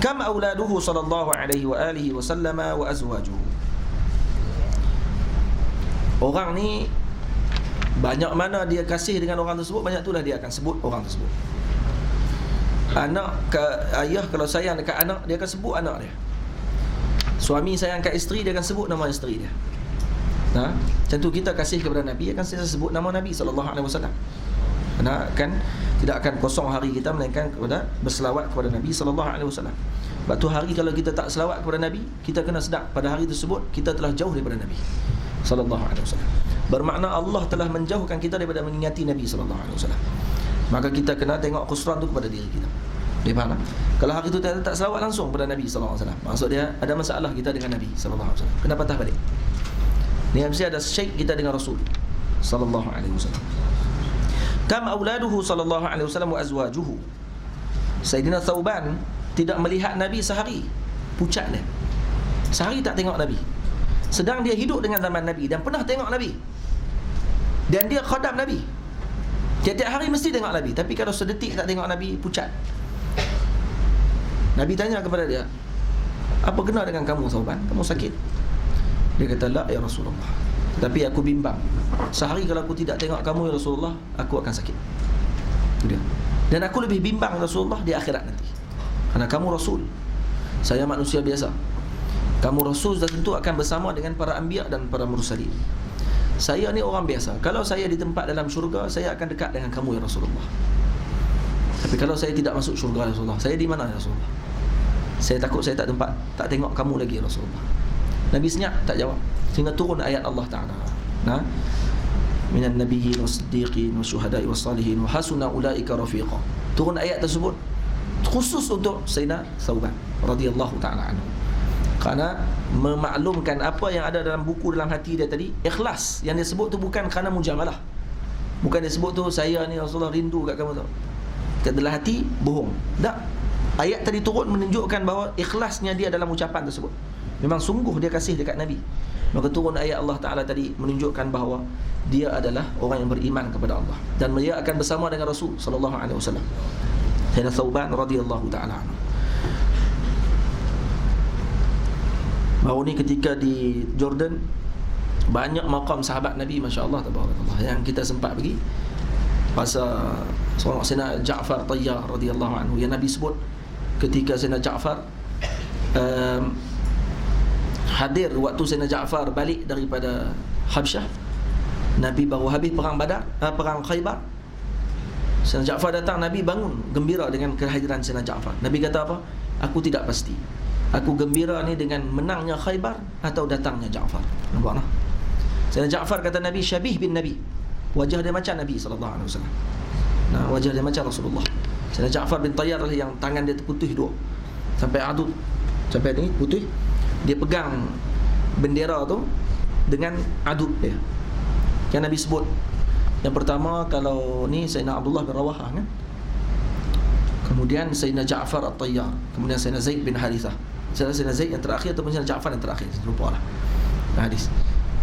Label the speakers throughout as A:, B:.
A: Kam auladuhu sallallahu alaihi wa alihi wasallam wa azwajuhu. Orang ni banyak mana dia kasih dengan orang tersebut, banyak itulah dia akan sebut orang tersebut. Anak ke ayah, kalau sayang dekat anak, dia akan sebut anak dia. Suami sayang kat isteri, dia akan sebut nama isteri dia. Macam tu kita kasih kepada Nabi, akan saya sebut nama Nabi SAW. Kan tidak akan kosong hari kita melainkan kepada berselawat kepada Nabi SAW. Sebab tu hari kalau kita tak selawat kepada Nabi, kita kena sedar pada hari tersebut kita telah jauh daripada Nabi SAW. Bermakna Allah telah menjauhkan kita daripada mengingati Nabi SAW. Maka kita kena tengok khusran tu kepada diri kita. Dia faham tak? Kalau hari tu tak selawat langsung kepada Nabi SAW, maksud dia ada masalah kita dengan Nabi SAW. Kena patah balik. Ni mesti ada syait kita dengan Rasul sallallahu alaihi wasallam. Kam auladuhu sallallahu alaihi wasallam wa azwajuhu. Sayyidina Thauban tidak melihat Nabi sehari, pucat dia. Sehari tak tengok Nabi. Sedang dia hidup dengan zaman Nabi dan pernah tengok Nabi. Dan dia khadam Nabi. Tiap-tiap hari mesti tengok Nabi, tapi kalau sedetik tak tengok Nabi, pucat. Nabi tanya kepada dia, "Apa kena dengan kamu Thauban? Kamu sakit?" Dia kata, "La ya Rasulullah, tapi aku bimbang. Sehari kalau aku tidak tengok kamu ya Rasulullah, aku akan sakit." Itu dia. Dan aku lebih bimbang Rasulullah di akhirat nanti. Karena kamu Rasul, saya manusia biasa. Kamu Rasul dan tentu akan bersama dengan para anbiya dan para mursalin. Saya ni orang biasa. Kalau saya di tempat dalam syurga, saya akan dekat dengan kamu ya Rasulullah. Tapi kalau saya tidak masuk syurga ya Rasulullah, saya di mana ya Rasulullah? Saya takut saya tak tengok kamu lagi ya Rasulullah. Nabi senyap, tak jawab. Sehingga turun ayat Allah Ta'ala. Minan nabiyyin was-siddiqin wasyuhada'i was-salihin wa hasuna ulaika rafiqa. Turun ayat tersebut khusus untuk Sayyidina Thauban radhiyallahu ta'ala anhu. Kerana memaklumkan apa yang ada dalam buku dalam hati dia tadi, ikhlas. Yang dia sebut tu bukan kerana mujamalah. Bukan dia sebut tu saya ni Rasulullah rindu kat kamu tu. Kat dalam hati bohong. Tak. Ayat tadi turun menunjukkan bahawa ikhlasnya dia dalam ucapan tersebut. Memang sungguh dia kasih dekat Nabi. Maka turun ayat Allah Ta'ala tadi menunjukkan bahawa dia adalah orang yang beriman kepada Allah dan dia akan bersama dengan Rasul sallallahu alaihi wasallam. Sayyidina Thauban radhiyallahu ta'ala anhu. Baru ni ketika di Jordan, banyak maqam sahabat Nabi, masya-Allah tabarakallah, yang kita sempat pergi. Pasal seorang Sayyidina Ja'far Tayyar radhiyallahu anhu yang Nabi sebut ketika Sayyidina Ja'far hadir waktu Sayyidina Ja'far balik daripada Habsyah. Nabi baru habis perang Badar, perang Khaybar. Sayyidina Ja'far datang, Nabi bangun gembira dengan kehadiran Sayyidina Ja'far. Nabi kata apa? Aku tidak pasti. Aku gembira ni dengan menangnya Khaybar atau datangnya Ja'far. Nampak tak? Sayyidina Ja'far kata Nabi syabih bin Nabi. Wajah dia macam Nabi sallallahu alaihi wasallam. Wajah dia macam Rasulullah. Sayyidina Ja'far bin Tayyar yang tangan dia terputih dua. Sampai adud. Sampai ni putih. Dia pegang bendera tu dengan adud dia. Yang Nabi sebut, yang pertama kalau ni Sayyidina Abdullah bin Rawahah kan. Kemudian Sayyidina Ja'far At-Tayyar, kemudian Sayyidina Zaid bin Harithah. Sayyidina Zaid yang terakhir ataupun Sayyidina Ja'far yang terakhir, lupa lah hadis.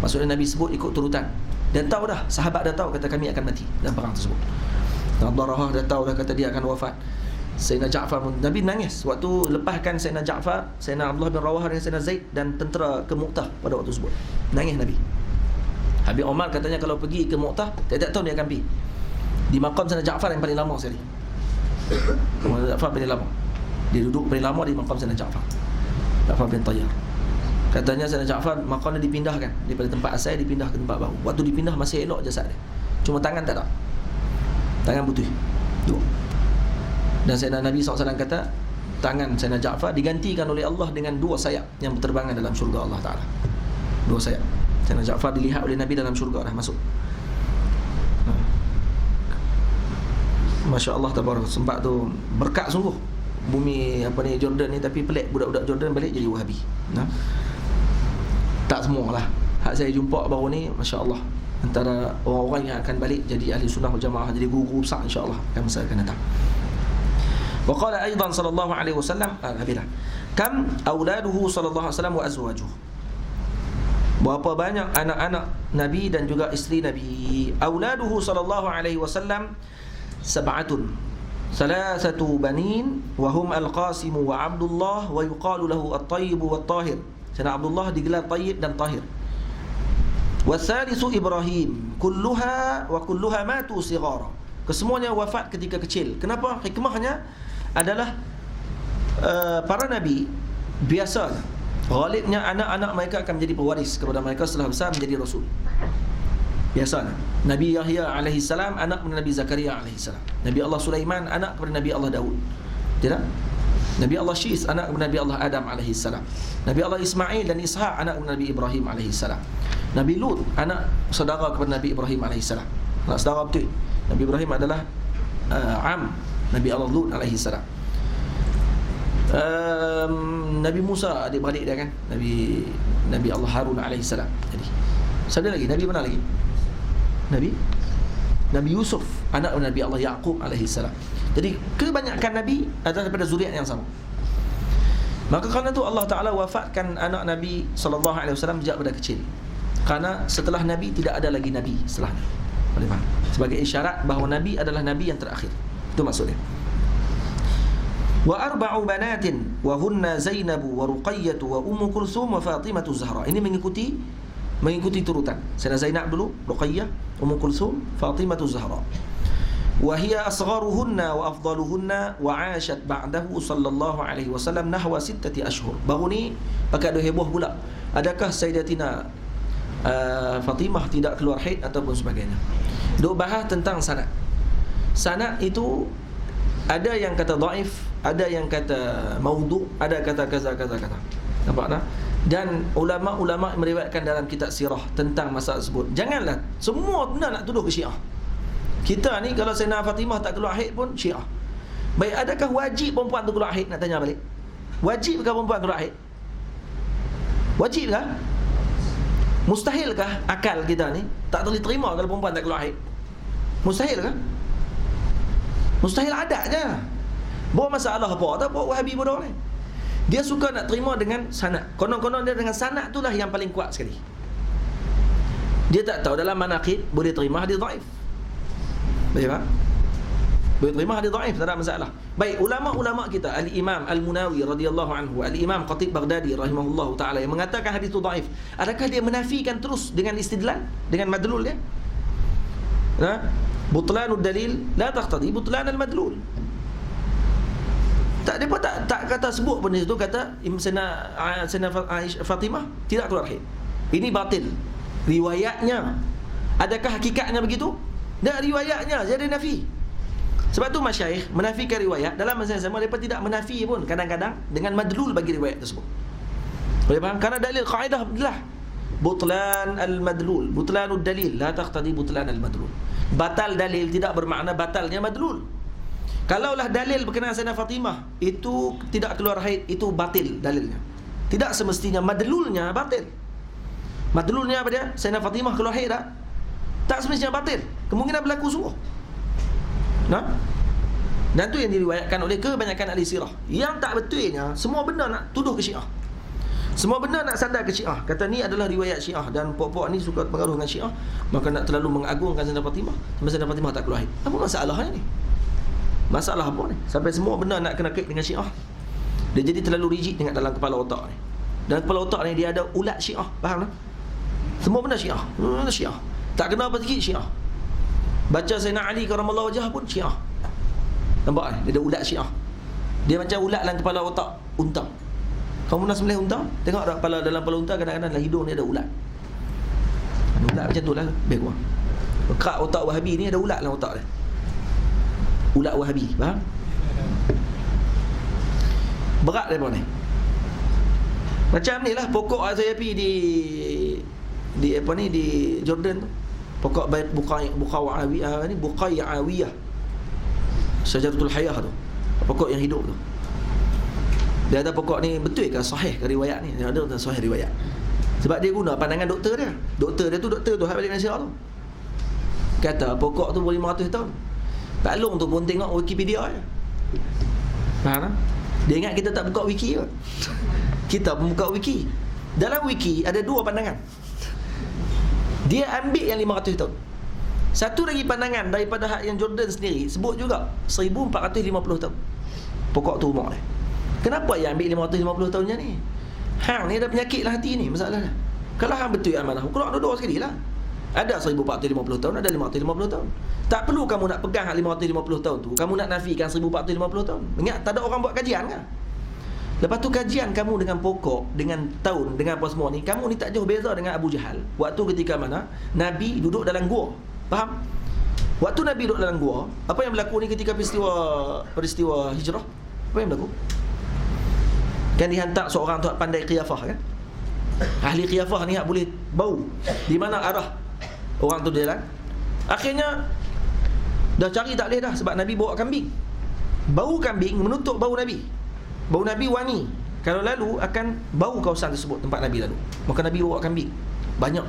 A: Maksudnya Nabi sebut ikut turutan. Dan tahu dah, sahabat dah tahu kata kami akan mati dalam perang tersebut. Abdullah Rawahah dah tahu dah kata dia akan wafat. Sayyidina Ja'far, Nabi nangis waktu lepaskan Sayyidina Ja'far, Sayyidina Abdullah bin Rawahah dengan Sayyidina Zaid dan tentera ke Mu'tah pada waktu tersebut. Nangis Nabi. Habis Omar katanya kalau pergi ke Mu'tah, tiap-tiap tahun dia akan pergi. Di maqam Sayyidina Ja'far yang paling lama sekali. Sayyidina Ja'far paling lama. Dia duduk paling lama di maqam Sayyidina Ja'far. Ja'far bin Tayyar. Katanya Sayyidina Ja'far maqamnya dipindahkan daripada tempat asal dipindah ke tempat baru. Waktu dipindah masih elok jasad dia. Cuma tangan tak ada. Tangan putih. Dua. Dan Sayyidina Nabi SAW kata tangan Sayyidina Ja'far digantikan oleh Allah dengan dua sayap yang berterbangan dalam syurga Allah Ta'ala. Dua sayap. Sayyidina Ja'far dilihat oleh Nabi dalam syurga dah masuk. Masya Allah tabarak, sempat tu berkat sungguh bumi Jordan ni. Tapi pelik, budak-budak Jordan balik jadi Wahabi. Tak semualah. Hak saya jumpa baru ni, Masya Allah, antara orang-orang yang akan balik jadi ahli sunnah wal jamaah, jadi guru-guru besar insya-Allah akan masa akan datang. Wa qala aidan sallallahu alaihi wasallam, kam auladuhu sallallahu alaihi wasallam wa azwajuhu. Berapa banyak anak-anak Nabi dan juga isteri Nabi. Auladuhu sallallahu alaihi wasallam sab'atun. Salasatu banin wa hum Al-Qasim wa Abdullah wa yuqalu lahu At-Tayyib wa At-Tahir. Sayyidina Abdullah digelar Tayyib dan Tahir. Wasalisu Ibrahim kulluha wa kulluha matu sighara. Kesemuanya wafat ketika kecil. Kenapa? Hikmahnya adalah para nabi biasanya ghalibnya anak-anak mereka akan menjadi pewaris kepada mereka setelah besar menjadi rasul. Biasanya Nabi Yahya alaihi salam anak kepada Nabi Zakaria alaihi salam. Nabi Allah Sulaiman anak kepada Nabi Allah Daud. Tidak? Nabi Allah Syis anak kepada Nabi Allah Adam alaihi salam. Nabi Allah Ismail dan Ishaq anak kepada Nabi Ibrahim alaihi salam. Nabi Lut anak saudara kepada Nabi Ibrahim alaihi salam. Anak saudara betul. Nabi Ibrahim adalah am Nabi Allah Lut alaihi salam. Nabi Musa adik-beradik dia kan, Nabi Allah Harun alaihi salam. Jadi siapa lagi? Nabi mana lagi? Nabi Yusuf anak Nabi Allah Yaqub alaihi salam. Jadi kebanyakan nabi adalah daripada zuriat yang sama. Maka kerana itu Allah Taala wafatkan anak Nabi sallallahu alaihi wasallam sejak pada kecil. Kerana setelah nabi tidak ada lagi nabi setelahnya. Boleh faham? Sebagai isyarat bahawa nabi adalah nabi yang terakhir. Itu maksudnya. Wa arba'u banatin wa hunna Zainab wa Ruqayyah wa Ummu Kulthum wa Fatimah Zahra. Ini mengikuti turutan. Sayyidina Zainab dulu, Ruqayyah, Ummu Kulthum, Fatimah Zahra. Wa hiya asgharuhunna wa afdaluhunna wa 'ashat ba'dahu sallallahu alaihi wasallam nahwa 6 ashhur. Baru ni pakai ada heboh pula. Adakah Sayyidatina Fatimah tidak keluar haid ataupun sebagainya. Duk bahas tentang sanad. Sanad itu ada yang kata dhaif, ada yang kata maudhu', ada kata kaza. Nampak tak? Dan ulama-ulama meriwayatkan dalam kitab sirah tentang masalah tersebut. Janganlah semua benda nak tuduh ke Syiah. Kita ni kalau Sayyidina Fatimah tak keluar haid pun Syiah. Baik, adakah wajib perempuan tu keluar haid? Nak tanya balik. Wajibkah perempuan keluar haid? Wajibkah? Mustahilkah akal kita ni tak boleh terima kalau perempuan tak keluar haid? Mustahilkah? Mustahil adat je. Bawa masalah apa? Tak bawa Wahabi bodoh ni. Dia suka nak terima dengan sanad. Konon-konon dia dengan sanad itulah yang paling kuat sekali. Dia tak tahu dalam manaqib boleh terima hadis dhaif. Baik tak? Boleh terima hadis dhaif, tak ada masalah. Baik, ulama-ulama kita, Al-Imam Al-Munawi radhiyallahu anhu, Al-Imam Khatib Baghdadi rahimahullahu taala yang mengatakan hadis itu dhaif, adakah dia menafikan terus dengan istidlal, dengan madlul dia? Butlanud dalil la taqtadi butlan al-madlul. Tak depa tak kata sebut pun di situ kata Sayyidina Fatimah tidak keluar haid. Ini batil. Riwayatnya. Adakah hakikatnya begitu? Tak, riwayatnya jadi nafi. Sebab tu masyayikh menafikan riwayat dalam masa yang sama mereka tidak menafi pun kadang-kadang dengan madlul bagi riwayat tersebut. Boleh faham? Karena dalil kaedah adalah butlan al-madlul, butlanud dalil la taqtadi butlan al-madlul. Batal dalil tidak bermakna batalnya madlul. Kalaulah dalil berkenaan Sayyidina Fatimah itu tidak keluar haid, itu batil dalilnya. Tidak semestinya madlulnya batil. Madlulnya apa dia? Sayyidina Fatimah keluar haid tak? Tak semestinya batil. Kemungkinan berlaku sungguh. Nah? Dan tu yang diriwayatkan oleh kebanyakan ahli sirah. Yang tak betulnya semua benda nak tuduh ke Syiah. Semua benda nak sandar ke Syiah. Kata ni adalah riwayat Syiah dan puak-puak ni suka pengaruh dengan Syiah, maka nak terlalu mengagungkan Sayyidina Fatimah. Sampai Sayyidina Fatimah tak keluar haid. Apa masalahnya ni? Masalah apa ni? Sampai semua benda nak kena kait dengan Syiah. Dia jadi terlalu rigid dengan dalam kepala otak ni. Dalam kepala otak ni dia ada ulat Syiah. Faham tak? Semua benda Syiah. Syiah. Tak kena apa sikit Syiah. Baca Sayyidina Ali karamallahu wajhah pun Syiah. Nampak ni? Dia ada ulat Syiah. Dia macam ulat dalam kepala otak unta. Kamu pernah sembelih unta? Tengok tak kepala, dalam kepala unta kadang-kadang dalam hidung ni ada ulat. Ulat macam tu lah. Biar kurang. Kerak otak Wahabi ni ada ulat dalam otak dia. Ulat Wahabi, faham? Berat daripada ni. Macam ni lah pokok Azayapi di apa ni, di Jordan tu. Pokok Bait Buqawiyah ni, Buqawiyah. Syajaratul Hayah tu. Pokok yang hidup tu. Dia ada pokok ni betul ke sahih ke riwayat ni? Dia ada sahih riwayat. Sebab dia guna pandangan doktor dia. Doktor dia tu hak balik Malaysia tu. Kata pokok tu boleh 500 tahun. Pak Long tu pun tengok Wikipedia je. Faham tak? Dia ingat kita tak buka wiki ke? Kita pun buka wiki. Dalam wiki ada dua pandangan. Dia ambil yang 500 tahun. Satu lagi pandangan daripada hak yang Jordan sendiri sebut juga 1450 tahun pokok tu umur dia. Kenapa yang ambil 550 tahunnya ni? Hang ni ada penyakit lah hati ni masalahnya. Kalau hang betul amanah, keluar dua sekali lah. Ada 1450 tahun, ada 550 tahun. Tak perlu kamu nak pegang 550 tahun tu, kamu nak nafikan 1450 tahun. Ingat, tak ada orang buat kajian kan? Lepas tu kajian kamu dengan pokok, dengan tahun, dengan apa semua ni, kamu ni tak jauh beza dengan Abu Jahal. Waktu ketika mana Nabi duduk dalam gua. Faham? Waktu Nabi duduk dalam gua, apa yang berlaku ni ketika peristiwa hijrah? Apa yang berlaku? Kan dihantar seorang tu pandai qiyafah kan? Ahli qiyafah ni boleh bau di mana arah orang tu jalan. Akhirnya dah cari tak boleh dah sebab Nabi bawa kambing. Bau kambing menutup bau Nabi. Bau Nabi wangi. Kalau lalu akan bau kawasan tersebut, tempat Nabi lalu. Maka Nabi bawa kambing banyak.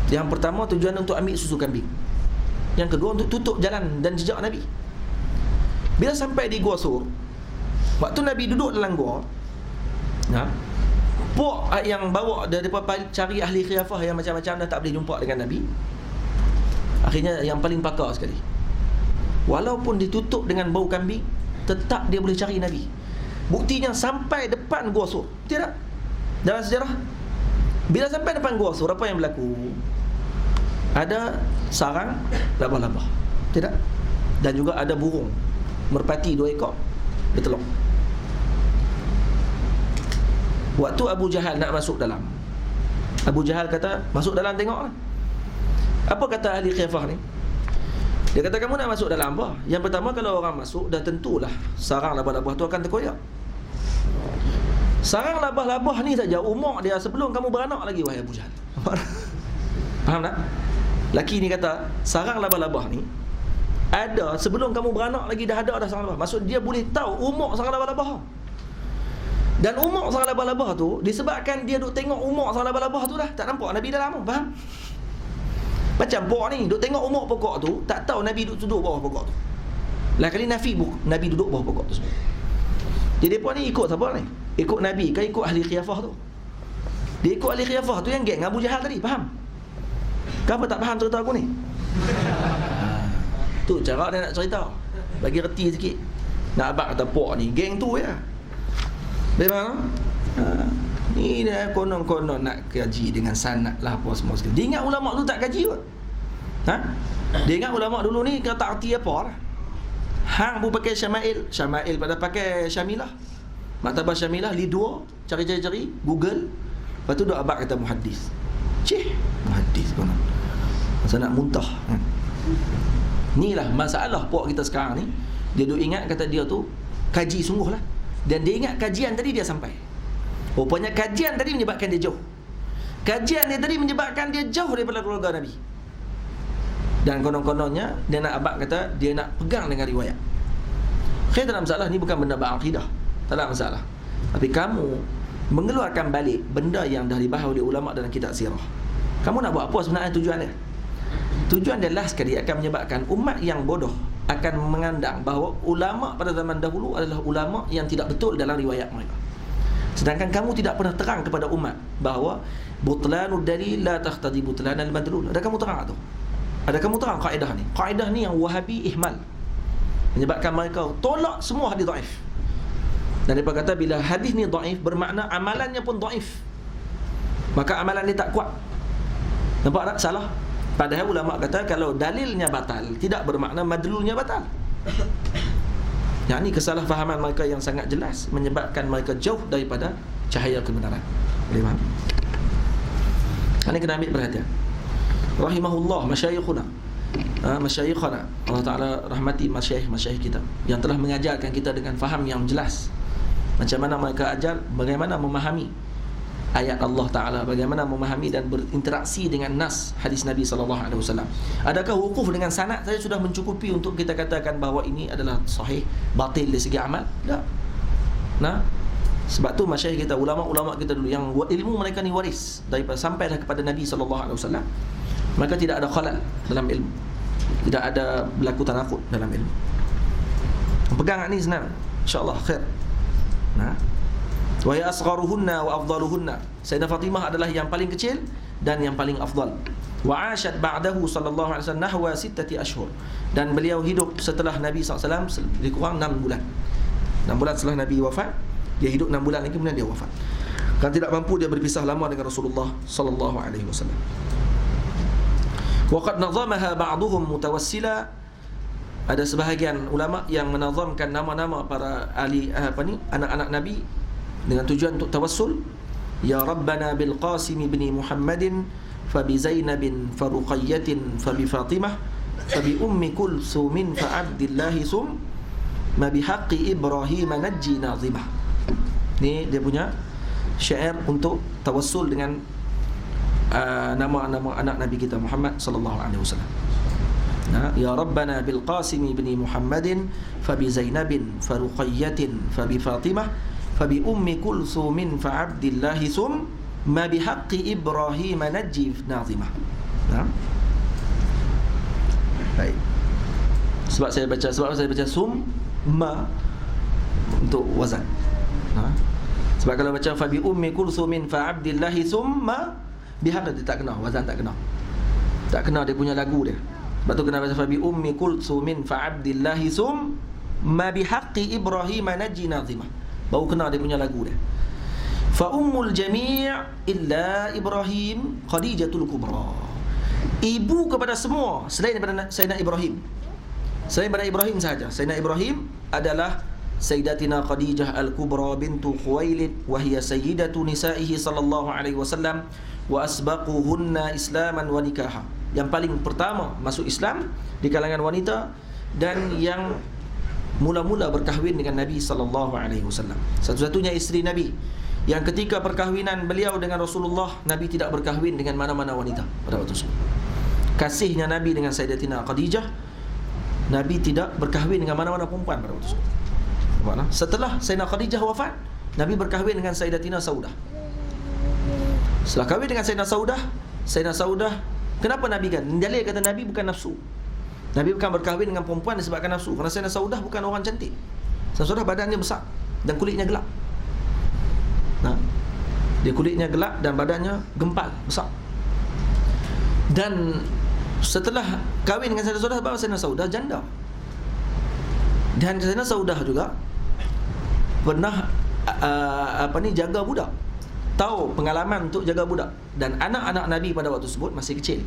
A: Yang pertama tujuan untuk ambil susu kambing. Yang kedua untuk tutup jalan dan jejak Nabi. Bila sampai di Gua Sur, waktu Nabi duduk dalam gua, puak yang bawa daripada cari ahli khilafah yang macam-macam dah tak boleh jumpa dengan Nabi. Akhirnya yang paling pakar sekali, walaupun ditutup dengan bau kambing, tetap dia boleh cari Nabi. Buktinya sampai depan Gua Sur. Tidak? Dalam sejarah, bila sampai depan Gua Sur, apa yang berlaku? Ada sarang labah-labah. Tidak? Dan juga ada burung merpati 2 ekor bertelur. Waktu Abu Jahal nak masuk dalam, Abu Jahal kata, masuk dalam tengok lah. Apa kata ahli khilafah ni? Dia kata, kamu nak masuk dalam apa? Yang pertama, kalau orang masuk, dah tentulah sarang labah-labah tu akan terkoyak. Sarang labah-labah ni saja umur dia sebelum kamu beranak lagi, wahai Abu Jahal. Faham tak? Laki ni kata, sarang labah-labah ni ada sebelum kamu beranak lagi, dah ada sarang labah. Maksud dia boleh tahu umur sarang labah-labah. Dan umur sarang labah-labah tu disebabkan dia duk tengok umur sarang labah-labah tu dah tak nampak Nabi dah lama. Faham? Macam pokok ni duk tengok umur pokok tu, tak tahu Nabi duduk bawah pokok tu. Lah kali Nabi duduk bawah pokok tu. Jadi depa ni ikut siapa ni? Ikut Nabi ke ikut ahli khilafah tu? Dia ikut ahli khilafah tu yang geng Abu Jahal tadi. Faham? Kenapa tak faham cerita aku ni? Tu cara dia nak cerita, bagi reti sikit. Nak abang kata pok ni geng tu ya. Memang ni dia konon-konon nak kaji dengan sanad lah apa semua sekali. Dia ingat ulama tu tak kaji kot. Dia ingat ulama dulu ni kata arti apa lah. Hang pun pakai Syama'il pada pakai Syamilah. Maktabah Syamilah li 2, cari-cari Google. Lepas tu duk abang kata muhaddis. Muhaddis konon. Masa nak muntah kan. Inilah masalah puak kita sekarang ni. Dia duk ingat kata dia tu kaji sungguh lah. Dan dia ingat kajian tadi dia sampai. Rupanya kajian tadi menyebabkan dia jauh. Kajian dia tadi menyebabkan dia jauh daripada keluarga Nabi. Dan konon-kononnya dia nak abang kata dia nak pegang dengan riwayat. Tak ada masalah, ni bukan benda berakidah. Tak ada masalah. Tapi kamu mengeluarkan balik benda yang dah dibahas oleh ulama dalam kitab sirah. Kamu nak buat apa sebenarnya tujuan dia? Tujuan dia last sekali akan menyebabkan umat yang bodoh akan mengandang bahawa ulama pada zaman dahulu adalah ulama yang tidak betul dalam riwayat mereka. Sedangkan kamu tidak pernah terang kepada umat bahawa butlanud dalil la taqtadi butlanal madlul. Ada kamu terang tu? Ada kamu terang kaedah ni? Kaedah ni yang Wahabi ihmal, menyebabkan mereka tolak semua hadis dhaif. Dan mereka kata bila hadis ni dhaif bermakna amalannya pun dhaif, maka amalan dia tak kuat. Nampak tak? Salah. Padahal ulama kata kalau dalilnya batal tidak bermakna madlulnya batal. Yang ni kesalahfahaman mereka yang sangat jelas menyebabkan mereka jauh daripada cahaya kebenaran. Boleh faham? Ini kena ambil perhatian. Rahimahullah masyayikhuna, masyayikhana, Allah Ta'ala rahmati masyayikh kita yang telah mengajarkan kita dengan faham yang jelas macam mana mereka ajar, bagaimana memahami ayat Allah Ta'ala, bagaimana memahami dan berinteraksi dengan nas hadis Nabi SAW. Adakah wukuf dengan sanad saja sudah mencukupi untuk kita katakan bahawa ini adalah sahih, batil dari segi amal? Tak. Sebab tu masyayikh kita, ulama-ulama kita dulu yang ilmu mereka ni waris daripada sampailah kepada Nabi SAW, maka tidak ada khalal dalam ilmu, tidak ada berlaku tanaqud dalam ilmu. Pegang ni senang, insya-Allah khair. Wa ya asgharuhunna wa afdaluhunna. Sayyidah Fatimah adalah yang paling kecil dan yang paling afdal. Wa 'ashat ba'dahu sallallahu alaihi wasallam nahwa 6 ashhur. Dan beliau hidup setelah Nabi SAW lebih kurang 6 bulan. 6 bulan setelah Nabi wafat, dia hidup 6 bulan lagi, kemudian dia wafat. Kerana tidak mampu, dia berpisah lama dengan Rasulullah sallallahu alaihi wasallam. Wa qad nazamaha ba'dhum mutawassila. Ada sebahagian ulama yang menazamkan nama-nama para anak-anak Nabi dengan tujuan untuk tawassul. Ya Rabbana bil Qasim ibn Muhammadin fa bi Zainabin fa Ruqayyatin fa bi Fatimah fa bi Ummi Kulsumin fa Abdillahi ma bi haqqi Ibrahim najji nazimah. Ni dia punya syair untuk tawassul dengan nama-nama anak Nabi kita Muhammad sallallahu alaihi wasallam. Ya Rabbana bil Qasim ibn Muhammadin fa bi Zainabin fa Ruqayyatin fa bi Fatimah Fabi Ummi Kulsumin fa Abdillahi ma bihaqqi Ibrahim najif nazimah. Baik. Sebab saya baca summa untuk wazan. Sebab kalau baca Fabi Ummi Kulsumin fa Abdillahi ma bihaqqi, tak kena, wazan tak kena. Tak kena dia punya lagu dia. Sebab tu kena baca Fabi Ummi Kulsumin fa Abdillahi ma bihaqqi Ibrahim najji nazimah. Baru kena dia punya lagu dia. Fa ummul jami' illa Ibrahim Khadijatul Kubra. Ibu kepada semua selain daripada Sayyidina Ibrahim. Selain daripada Ibrahim sahaja. Sayyidina Ibrahim adalah Sayyidatina Khadijah Al-Kubra bintu Khuwailid wa hiya sayyidatu nisaihi sallallahu alaihi wasallam wa asbaquhunna islaman wa nikaha. Yang paling pertama masuk Islam di kalangan wanita dan yang mula-mula berkahwin dengan Nabi sallallahu alaihi wasallam. Satu-satunya isteri Nabi yang ketika perkahwinan beliau dengan Rasulullah, Nabi tidak berkahwin dengan mana-mana wanita pada waktu itu. Kasihnya Nabi dengan Sayyidatina Khadijah, Nabi tidak berkahwin dengan mana-mana perempuan pada waktu itu. Setelah Sayyidatina Khadijah wafat, Nabi berkahwin dengan Sayyidatina Saudah. Setelah kahwin dengan Sayyidatina Saudah, kenapa Nabi kan? Dalil kata Nabi bukan nafsu. Nabi bukan berkahwin dengan perempuan disebabkan nafsu. Kerana Sayyidatina Saudah bukan orang cantik. Sayyidatina Saudah badannya besar dan kulitnya gelap. Dia kulitnya gelap dan badannya gempal, besar. Dan setelah kahwin dengan Sayyidatina Saudah, sebab Sayyidatina Saudah janda. Dan Sayyidatina Saudah juga pernah jaga budak. Tahu pengalaman untuk jaga budak. Dan anak-anak Nabi pada waktu tersebut masih kecil.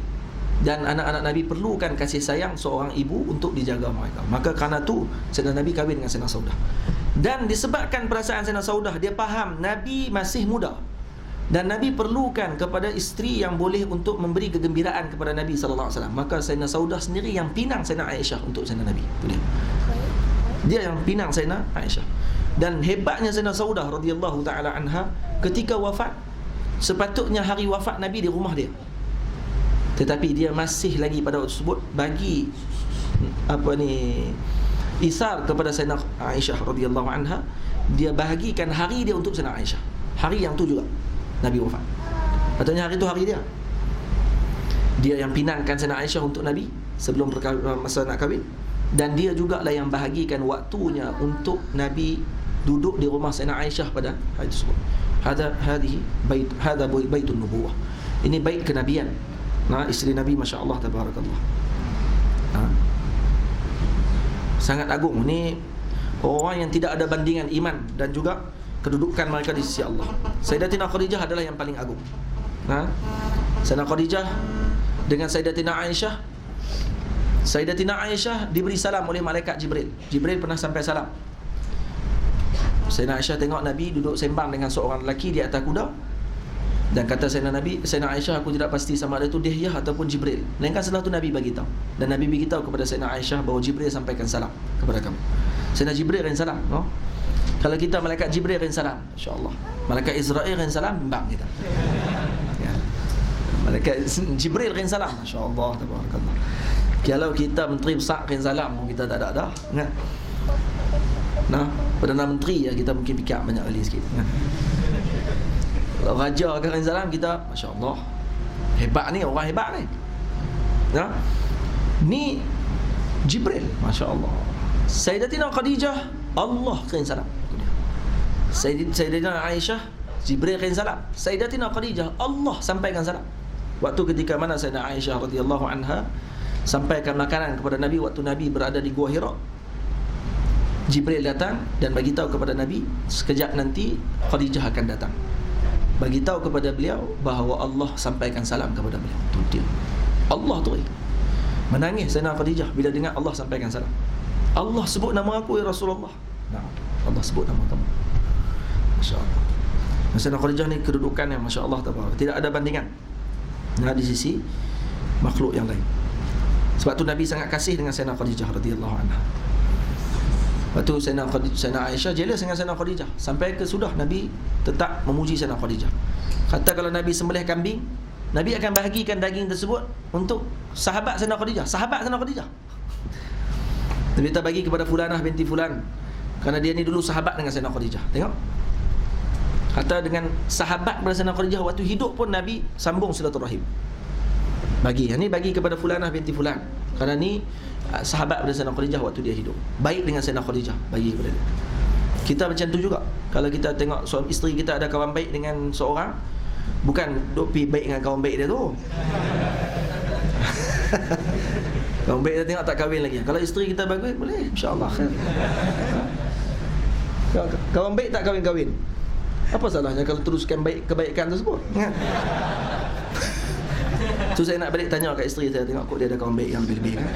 A: Dan anak-anak Nabi perlukan kasih sayang seorang ibu untuk dijaga mereka. Maka kerana tu Sayyidina Nabi kahwin dengan Sayyidina Saudah. Dan disebabkan perasaan Sayyidina Saudah, dia faham Nabi masih muda dan Nabi perlukan kepada isteri yang boleh untuk memberi kegembiraan kepada Nabi sallallahu alaihi wasallam. Maka Sayyidina Saudah sendiri yang pinang Sayyidina Aisyah untuk Sayyidina Nabi. Itu dia yang pinang Sayyidina Aisyah. Dan hebatnya Sayyidina Saudah radhiyallahu taala anha, ketika wafat, sepatutnya hari wafat Nabi di rumah dia, tetapi dia masih lagi pada waktu tersebut bagi isar kepada Sayyidina Aisyah radhiyallahu anha. Dia bahagikan hari dia untuk Sayyidina Aisyah. Hari yang tu juga Nabi wafat. Katanya hari tu hari dia. Dia yang pinangkan Sayyidina Aisyah untuk Nabi sebelum masa nak kahwin. Dan dia jugalah yang bahagikan waktunya untuk Nabi duduk di rumah Sayyidina Aisyah pada hari tersebut. Hadha baitun nubuwah. Ini bait kenabian. Isteri Nabi masya-Allah tabarakallah. Sangat agung. Ni orang yang tidak ada bandingan iman dan juga kedudukan mereka di sisi Allah. Sayyidatina Khadijah adalah yang paling agung. Sayyidatina Khadijah dengan Sayyidatina Aisyah. Sayyidatina Aisyah diberi salam oleh malaikat Jibril. Jibril pernah sampai salam. Sayyidatina Aisyah tengok Nabi duduk sembang dengan seorang lelaki di atas kuda. Dan kata Sayyidina Aisyah, aku tidak pasti sama ada itu Dihyah ataupun Jibril. Melainkan setelah itu Nabi bagi tahu. Dan Nabi bagi tahu kepada Sayyidina Aisyah bahawa Jibril sampaikan salam kepada kamu. Sayyidina Jibril rin salam, no? Kalau kita malaikat Jibril rin salam, insya-Allah. Malaikat Israel rin salam, bimbang kita. Ya. Malaikat Jibril rin salam, masya-Allah tabarakallah. Kalau kita menteri besar rin salam, kita tak ada dah. Kan? Perdana menteri ya kita mungkin fikir banyak kali sikit. Kan? Kalau raja akan salam kita, masya-Allah. Hebat ni, orang hebat ni. Ni Jibril, masya-Allah. Sayyidatina Khadijah, Allah kirim salam. Sayyidatina Aisyah, Jibril kirim salam. Sayyidatina Khadijah, Allah sampaikan salam. Waktu ketika mana Sayyidah Aisyah radhiyallahu anha sampaikan makanan kepada Nabi waktu Nabi berada di Gua Hira, Jibril datang dan bagi tahu kepada Nabi, sekejap nanti Khadijah akan datang. Bagi tahu kepada beliau bahawa Allah sampaikan salam kepada beliau. Tu dia. Allah tu menangis Sayyidah Khadijah bila dengar Allah sampaikan salam. Allah sebut nama aku ya Rasulullah. Nah, Allah sebut nama kamu. Masya-Allah. Sayyidah Khadijah ni kedudukan yang masya-Allah tabaraka, tidak ada bandingan di sisi makhluk yang lain. Sebab tu Nabi sangat kasih dengan Sayyidah Khadijah radhiyallahu anha. Waktu Sayyidah Aisyah jealous dengan Sayyidah Khadijah, sampai ke sudah Nabi tetap memuji Sayyidah Khadijah. Kata kalau Nabi sembelih kambing, Nabi akan bahagikan daging tersebut untuk sahabat Sayyidah Khadijah. Sahabat Sayyidah Khadijah Nabi tak bagi kepada Fulanah binti Fulan, kerana dia ni dulu sahabat dengan Sayyidah Khadijah. Tengok, kata dengan sahabat kepada Sayyidah Khadijah waktu hidup pun Nabi sambung silaturahim. Bagi, ni bagi kepada Fulanah binti Fulan, kerana ni sahabat pada Sayyidah Khadijah waktu dia hidup. Baik dengan Sayyidah Khadijah, bagi kepada dia. Kita macam tu juga. Kalau kita tengok suami isteri kita ada kawan baik dengan seorang, bukan duk pi baik dengan kawan baik dia tu. Kawan baik dia tengok tak kahwin lagi. Kalau isteri kita bagus, boleh, insya-Allah khair. Kawan baik tak kahwin-kahwin, apa salahnya kalau teruskan baik kebaikan tersebut, kan? Tu saya nak balik tanya kat isteri saya, tengok kok dia ada kawan baik yang lebih-lebih, kan?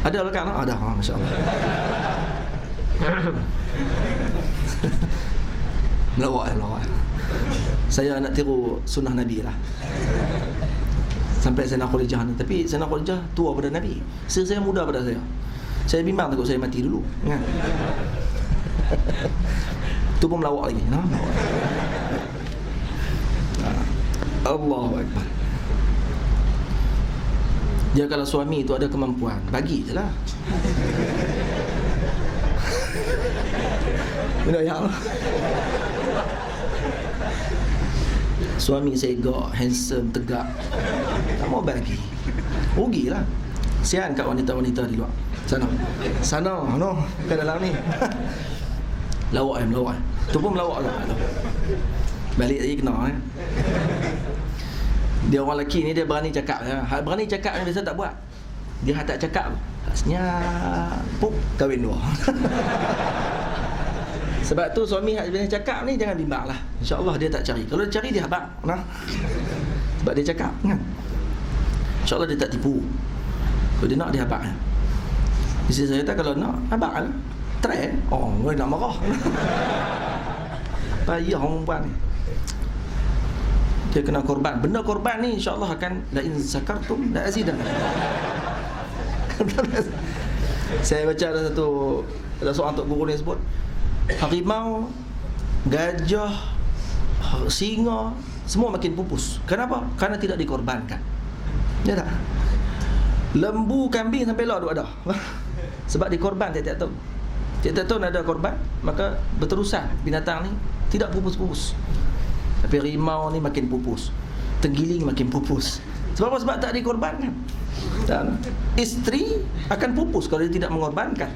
A: Ada lah kan? Ada, masya-Allah. Melawak. Saya nak tiru sunnah Nabi lah. Sampai Sayyidah Khadijah ni. Tapi Sayyidah Khadijah tua pada Nabi, saya muda pada saya. Saya bimbang takut saya mati dulu, kan? Tu pun melawak lagi, nah, melawak. Allahu Akbar. Dia kalau suami itu ada kemampuan, bagi je lah. Benar ya Allah. Suami segak, handsome, tegak, tak mau bagi, rugilah. Sian kat wanita-wanita di luar sana no, kat dalam ni. Lawak. Tu pun melawak lah. Balik lagi kena, Dia orang lelaki ni dia berani cakap, berani cakap ni biasa tak buat. Dia tak cakap, senyap, pup, kahwin dua. Sebab tu suami hak bila cakap ni jangan bimbang lah. InsyaAllah dia tak cari. Kalau dia cari dia habaq, nah. Sebab dia cakap, kan? InsyaAllah dia tak tipu. Kalau dia nak dia habaq. Isteri saya kata kalau nak habaq lah. Try. Oh, boleh nak marah. Payah orang perempuan ni. Dia kena korban. Benda korban ni insya-Allah akan la in zakartum la azidannakum. Saya baca ada seorang tok guru ni sebut, harimau, gajah, singa semua makin pupus. Kenapa? Kerana tidak dikorbankan. Ya tak? Lembu, kambing sampai lah ada. Sebab dikorban tiap-tiap tahun. Tiap-tiap tahun ada korban, maka berterusan binatang ni tidak pupus-pupus. Tapi rimau ni makin pupus, tenggiling makin pupus. Sebab apa? Sebab tak dikorbankan. Dan isteri akan pupus kalau dia tidak mengorbankan.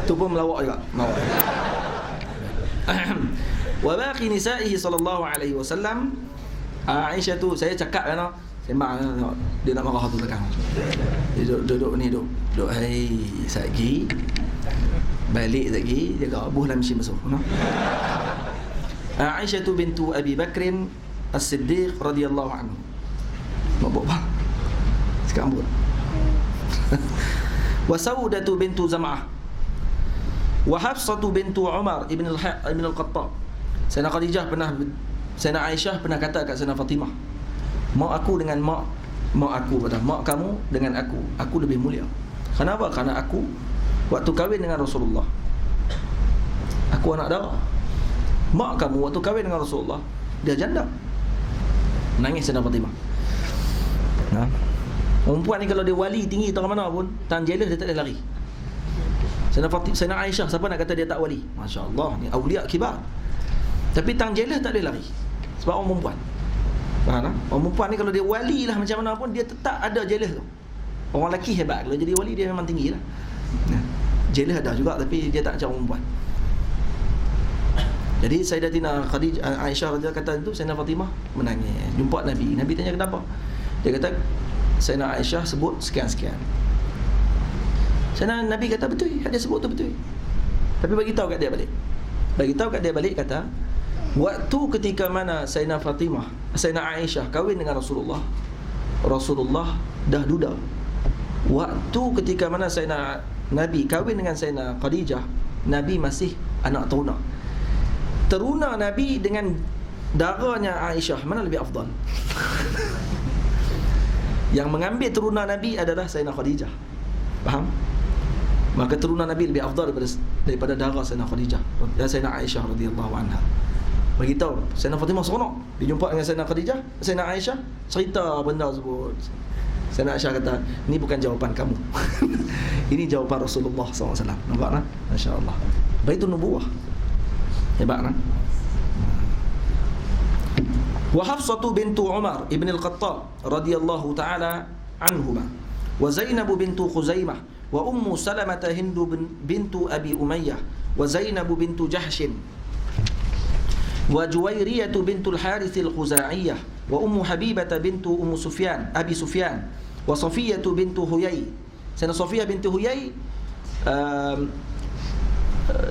A: Tu pun melawak juga, melawak. Wa baqi nisa'ihi sallallahu alaihi wasallam. Aisyah tu saya cakap kan, sembang dia nak marah tu belakang. Dia duduk ni, duduk hai satgi. Balik lagi dia gabuh dalam mesin basuh, no? Aisyah bintu Abi Bakr As-Siddiq radhiyallahu anhu. Mabuk bang. Sekarang buat. Wa Saudah bintu Zam'ah. Wa Hafsah bintu Umar ibn al-Khattab. Sayyidina Khadijah Sayyidina Aisyah pernah kata kat Sayyidina Fatimah, mak aku dengan mak aku, kata mak kamu dengan aku lebih mulia. Kenapa? Kerana aku waktu kahwin dengan Rasulullah, aku anak darah. Mak kamu waktu kahwin dengan Rasulullah, dia janda. Nangis Sayyidina Fatimah. Nah, perempuan ni kalau dia wali tinggi tengah mana pun, tan jealous dia tak boleh lari. Sayyidina Aisyah, siapa nak kata dia tak wali? Masya-Allah, ni aulia kibar. Tapi tang jealous tak boleh lari. Sebab orang perempuan. Faham tak? Orang perempuan ni kalau dia wali lah macam mana pun, dia tetap ada jealous tu. Orang lelaki hebat, kalau jadi wali dia memang tinggi lah. Jealous ada juga, tapi dia tak macam orang perempuan. Jadi Sayyidatina Khadijah, Aisyah radhiyallahu kata itu, Sayyidatina Fatimah menangis jumpa Nabi. Nabi tanya kenapa? Dia kata Sayyidatina Aisyah sebut sekian-sekian. Sayyidatina Nabi kata betul, dia sebut tu betul. Tapi bagi tahu kat dia balik. Bagi tahu kat dia balik kata, waktu ketika mana Sayyidatina Fatimah, Sayyidatina Aisyah kahwin dengan Rasulullah, Rasulullah dah duda. Waktu ketika mana Sayyidina Nabi kahwin dengan Sayyidina Khadijah, Nabi masih anak teruna. Teruna Nabi dengan darahnya Aisyah, mana lebih afdal? Yang mengambil teruna Nabi adalah Sayyidina Khadijah. Faham? Maka teruna Nabi lebih afdal daripada darah Sayyidina Khadijah, Sayyidina Aisyah radhiyallahu anha. Beritahu Sayyidina Fatimah seronok dia jumpa dengan Sayyidina Khadijah, Sayyidina Aisyah cerita benda tersebut. Sayyidina Aisyah kata, ni bukan jawapan kamu. Ini jawapan Rasulullah SAW. Nampak tak? Masya-Allah. Baitul nubuwah. Hebat kan? Wa Hafsatu bintu Umar ibn al-Khattab radhiyallahu ta'ala anhuma, wa Zainab bintu Khuzaimah, wa Ummu Salamah Hindu bintu Abi Umayyah, wa Zainab bintu Jahshin, wa Juwairiyah bintu al-Harith al-Khuzaiyyah, wa Ummu Habibah bintu Ummu Sufyan Abi Sufyan, wa Safiyah bintu Huyai. Sayyidina Safiyah bintu Huyai,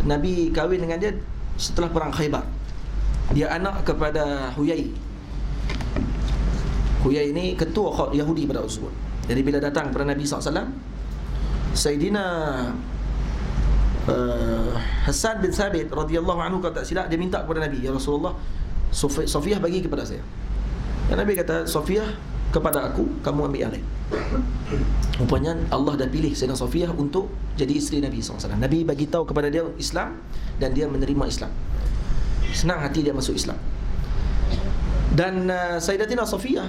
A: Nabi kahwin dengan dia setelah perang Khaybar. Dia anak kepada Huyai. Huyai ini ketua Yahudi pada waktu tersebut. Jadi bila datang kepada Nabi SAW, Sayyidina Hasan bin Thabit radhiyallahu anhu, kalau tak silap, dia minta kepada Nabi, ya Rasulullah, Safiyah bagi kepada saya. Dan Nabi kata, Safiyah kepada aku, kamu ambil yang lain. Rupanya Allah dah pilih Sayyidina Safiyah untuk jadi isteri Nabi SAW. Nabi bagi tahu kepada dia Islam, dan dia menerima Islam. Senang hati dia masuk Islam. Dan Sayyidatina Safiyah,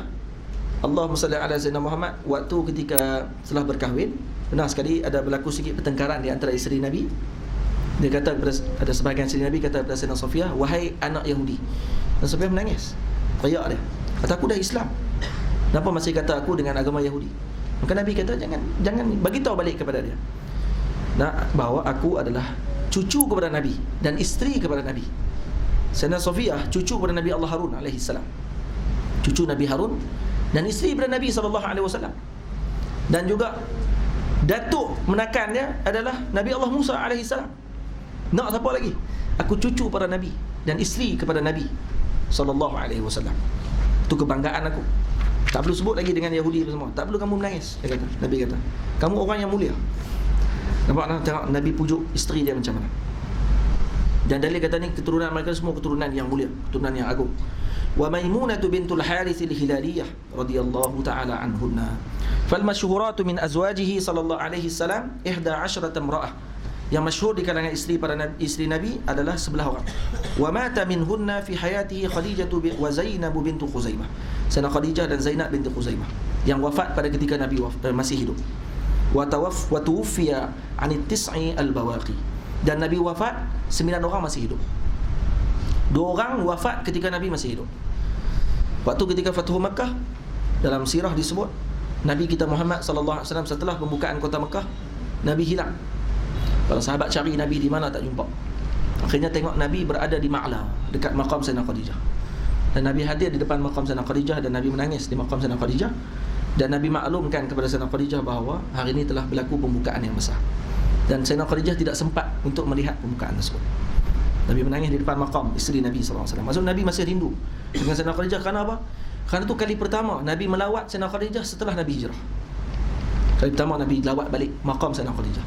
A: Allahumma salli ala Sayyidina Muhammad, waktu ketika setelah berkahwin, benar sekali ada berlaku sikit pertengkaran di antara isteri Nabi. Dia kata kepada, ada sebahagian isteri Nabi kata kepada Sayyidina Safiyah, wahai anak Yahudi. Dan Safiyah menangis, teriak dia, kata aku dah Islam, kenapa masih kata aku dengan agama Yahudi? Maka Nabi kata jangan bagi tahu balik kepada dia, bahawa aku adalah cucu kepada Nabi dan isteri kepada Nabi. Sayyidina Safiyah cucu kepada Nabi Allah Harun alaihi salam, cucu Nabi Harun, dan isteri kepada Nabi SAW. Dan juga datuk menakan dia adalah Nabi Allah Musa alaihi salam. Nak siapa lagi? Aku cucu pada Nabi dan isteri kepada Nabi SAW. Itu kebanggaan aku. Tak perlu sebut lagi dengan Yahudi semua. Tak perlu kamu menangis, dia kata. Nabi kata, kamu orang yang mulia. Nampak tak? Tengok Nabi pujuk isteri dia macam mana. Dan dalil kata ni, keturunan mereka semua keturunan yang mulia, keturunan yang agung. Wa Maimunah bintul Harith al-Hilaliyah radhiyallahu ta'ala anhunna. Fal masyhuratu min azwajihi sallallahu alaihi wasallam 11 imra'ah. Yang masyhur di kalangan isteri Nabi adalah 11 orang. Wa mata minhunna fi hayatihi Khadijah wa Zainab bintu Khuzaimah. Sayyidina Khadijah dan Zainab binti Khuzaimah yang wafat pada ketika Nabi masih hidup. Wa tuwfiya 'ani tis'i al-bawaqi. Dan Nabi wafat, 9 orang masih hidup. 2 orang wafat ketika Nabi masih hidup. Waktu ketika Fathu Makkah, dalam sirah disebut, Nabi kita Muhammad sallallahu alaihi wasallam setelah pembukaan kota Makkah, Nabi hilang. Para sahabat cari Nabi di mana, tak jumpa. Akhirnya tengok Nabi berada di Ma'la, dekat maqam Sayyidina Khadijah. Dan Nabi hadir di depan maqam Sayyidina Khadijah, dan Nabi menangis di maqam Sayyidina Khadijah. Dan Nabi maklumkan kepada Sayyidina Khadijah bahawa hari ini telah berlaku pembukaan yang besar. Dan Sayyidina Khadijah tidak sempat untuk melihat pembukaan tersebut. Nabi menangis di depan maqam isteri Nabi SAW. Maksud Nabi masih rindu dengan Sayyidina Khadijah. Kerana apa? Kerana itu kali pertama Nabi melawat Sayyidina Khadijah setelah Nabi hijrah. Kali pertama Nabi lawat balik maqam Sayyidina Khadijah.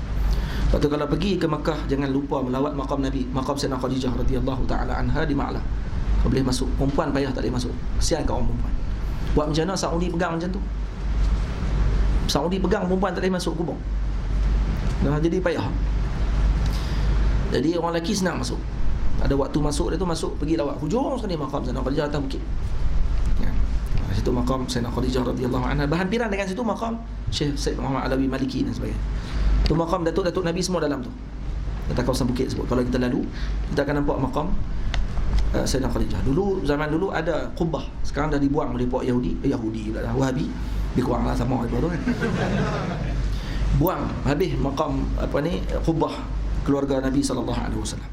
A: Lepas tu kalau pergi ke Makkah, jangan lupa melawat maqam Nabi, maqam Sayyidina Khadijah radhiyallahu ta'ala anha di Ma'la. Kau boleh masuk. Perempuan payah tak boleh masuk. Kesian kat orang perempuan. Buat macam mana Saudi pegang macam tu? Saudi pegang perempuan tak boleh masuk kubur. Nah, jadi payah. Jadi orang lelaki senang masuk. Ada waktu masuk dia tu, masuk pergi lawat hujung sekali maqam Sayyidina Khadijah atas bukit. Ya. Situ maqam Sayyidina Khadijah radhiyallahu anha, berhampiran dengan situ maqam Syekh Said Muhammad Alawi Maliki dan sebagainya. Tu maqam datuk-datuk Nabi semua dalam tu. Atas kawasan bukit sebut. Kalau kita lalu, kita akan nampak maqam Sayyidina Khadijah. Dulu, zaman dulu ada Qubbah. Sekarang dah dibuang oleh puak Yahudi pula dah, Wahabi. Dikuranglah sama itu kan. Buang habis maqam Qubbah keluarga Nabi sallallahu alaihi wasallam.